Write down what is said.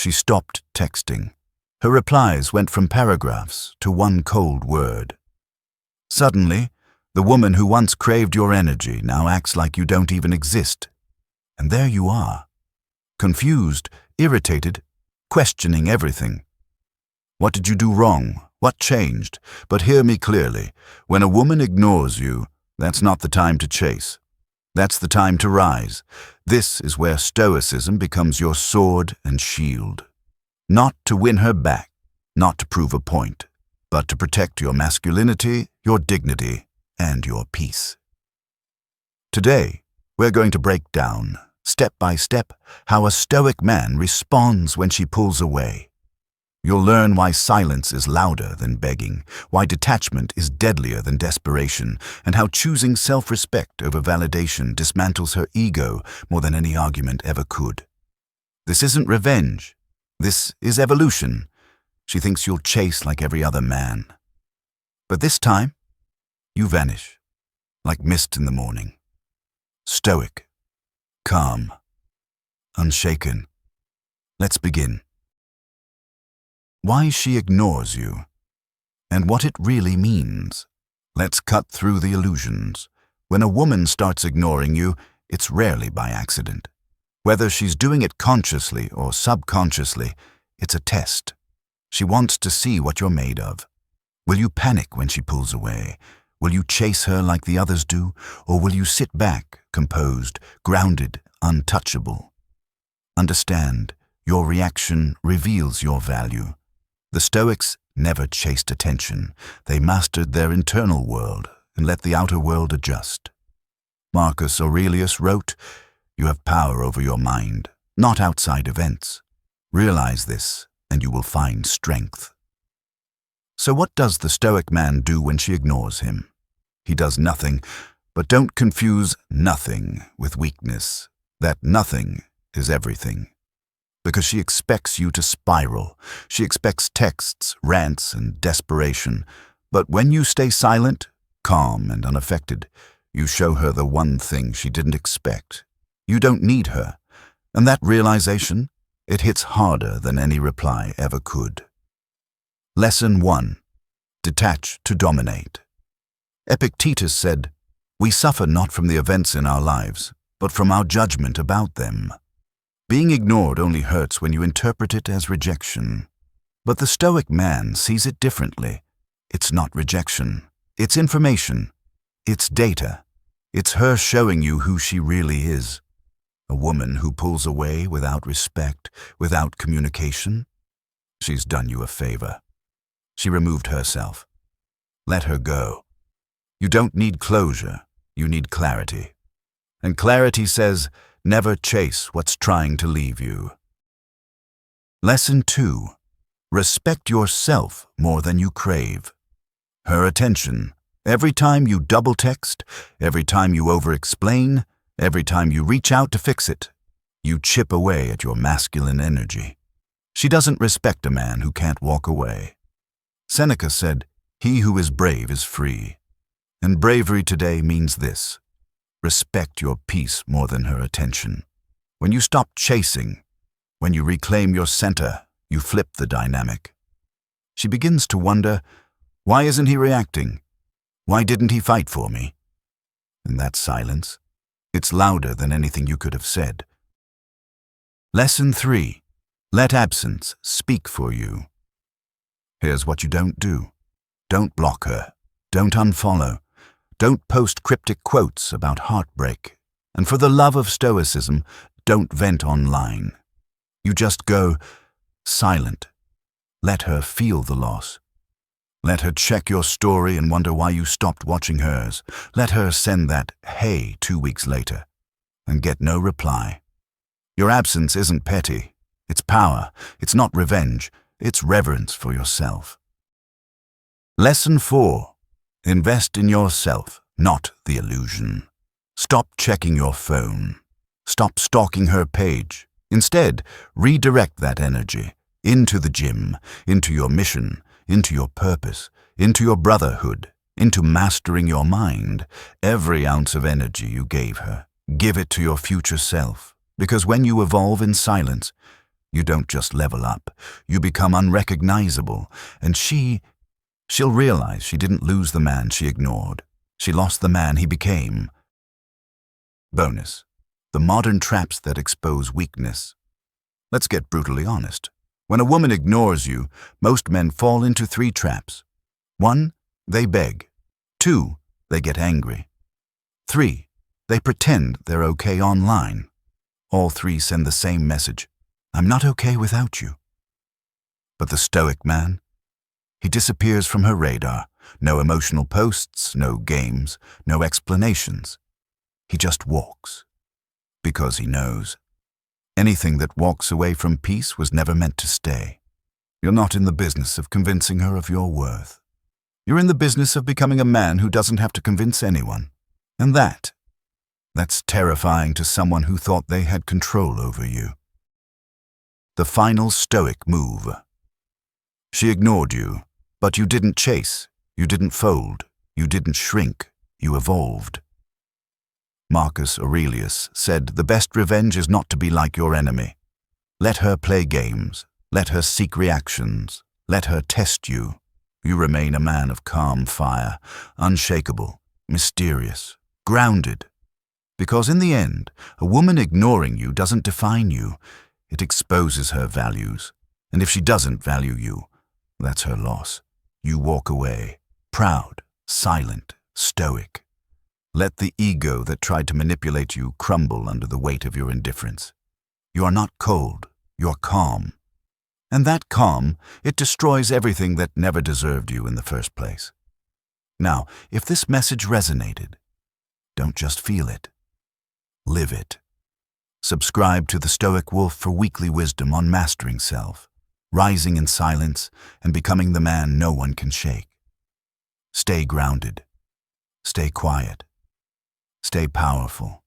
She stopped texting. Her replies went from paragraphs to one cold word. Suddenly, the woman who once craved your energy now acts like you don't even exist. And there you are, confused, irritated, questioning everything. What did you do wrong? What changed? But hear me clearly. When a woman ignores you, that's not the time to chase. That's the time to rise. This is where Stoicism becomes your sword and shield. Not to win her back, not to prove a point, but to protect your masculinity, your dignity, and your peace. Today, we're going to break down, step by step, how a Stoic man responds when she pulls away. You'll learn why silence is louder than begging, why detachment is deadlier than desperation, and how choosing self-respect over validation dismantles her ego more than any argument ever could. This isn't revenge. This is evolution. She thinks you'll chase like every other man. But this time, you vanish, like mist in the morning. Stoic, calm, unshaken. Let's begin. Why she ignores you, and what it really means. Let's cut through the illusions. When a woman starts ignoring you, it's rarely by accident. Whether she's doing it consciously or subconsciously, it's a test. She wants to see what you're made of. Will you panic when she pulls away? Will you chase her like the others do? Or will you sit back, composed, grounded, untouchable? Understand, your reaction reveals your value. The Stoics never chased attention. They mastered their internal world and let the outer world adjust. Marcus Aurelius wrote, "You have power over your mind, not outside events. Realize this, and you will find strength." So what does the Stoic man do when she ignores him? He does nothing, but don't confuse nothing with weakness. That nothing is everything. Because she expects you to spiral. She expects texts, rants, and desperation. But when you stay silent, calm, and unaffected, you show her the one thing she didn't expect. You don't need her. And that realization, it hits harder than any reply ever could. Lesson 1. Detach to dominate. Epictetus said, "We suffer not from the events in our lives, but from our judgment about them." Being ignored only hurts when you interpret it as rejection. But the Stoic man sees it differently. It's not rejection. It's information. It's data. It's her showing you who she really is. A woman who pulls away without respect, without communication. She's done you a favor. She removed herself. Let her go. You don't need closure. You need clarity. And clarity says, never chase what's trying to leave you. Lesson 2. Respect yourself more than you crave. Her attention. Every time you double text, every time you over-explain, every time you reach out to fix it, you chip away at your masculine energy. She doesn't respect a man who can't walk away. Seneca said, "He who is brave is free." And bravery today means this. Respect your peace more than her attention. When you stop chasing, when you reclaim your center, you flip the dynamic. She begins to wonder, why isn't he reacting? Why didn't he fight for me? And that silence, it's louder than anything you could have said. Lesson 3. Let absence speak for you. Here's what you don't do. Don't block her. Don't unfollow. Don't post cryptic quotes about heartbreak. And for the love of Stoicism, don't vent online. You just go silent. Let her feel the loss. Let her check your story and wonder why you stopped watching hers. Let her send that "hey" 2 weeks later and get no reply. Your absence isn't petty. It's power. It's not revenge. It's reverence for yourself. Lesson 4. Invest in yourself, not the illusion. Stop checking your phone. Stop stalking her page. Instead, redirect that energy into the gym, into your mission, into your purpose, into your brotherhood, into mastering your mind. Every ounce of energy you gave her, give it to your future self. Because when you evolve in silence, You don't just level up, you become unrecognizable, and she'll realize she didn't lose the man she ignored. She lost the man he became. Bonus: the modern traps that expose weakness. Let's get brutally honest. When a woman ignores you, most men fall into 3 traps. 1, they beg. 2, they get angry. 3, they pretend they're okay online. All 3 send the same message: I'm not okay without you. But the Stoic man? He disappears from her radar. No emotional posts, no games, no explanations. He just walks. Because he knows. Anything that walks away from peace was never meant to stay. You're not in the business of convincing her of your worth. You're in the business of becoming a man who doesn't have to convince anyone. And that's terrifying to someone who thought they had control over you. The final Stoic move. She ignored you, but you didn't chase, you didn't fold, you didn't shrink, you evolved. Marcus Aurelius said, the best revenge is not to be like your enemy. Let her play games, let her seek reactions, let her test you. You remain a man of calm fire, unshakable, mysterious, grounded. Because in the end, a woman ignoring you doesn't define you, it exposes her values. And if she doesn't value you, that's her loss. You walk away, proud, silent, stoic. Let the ego that tried to manipulate you crumble under the weight of your indifference. You are not cold, you're calm. And that calm, it destroys everything that never deserved you in the first place. Now, if this message resonated, don't just feel it. Live it. Subscribe to the Stoic Wolf for weekly wisdom on mastering self, rising in silence, and becoming the man no one can shake. Stay grounded. Stay quiet. Stay powerful.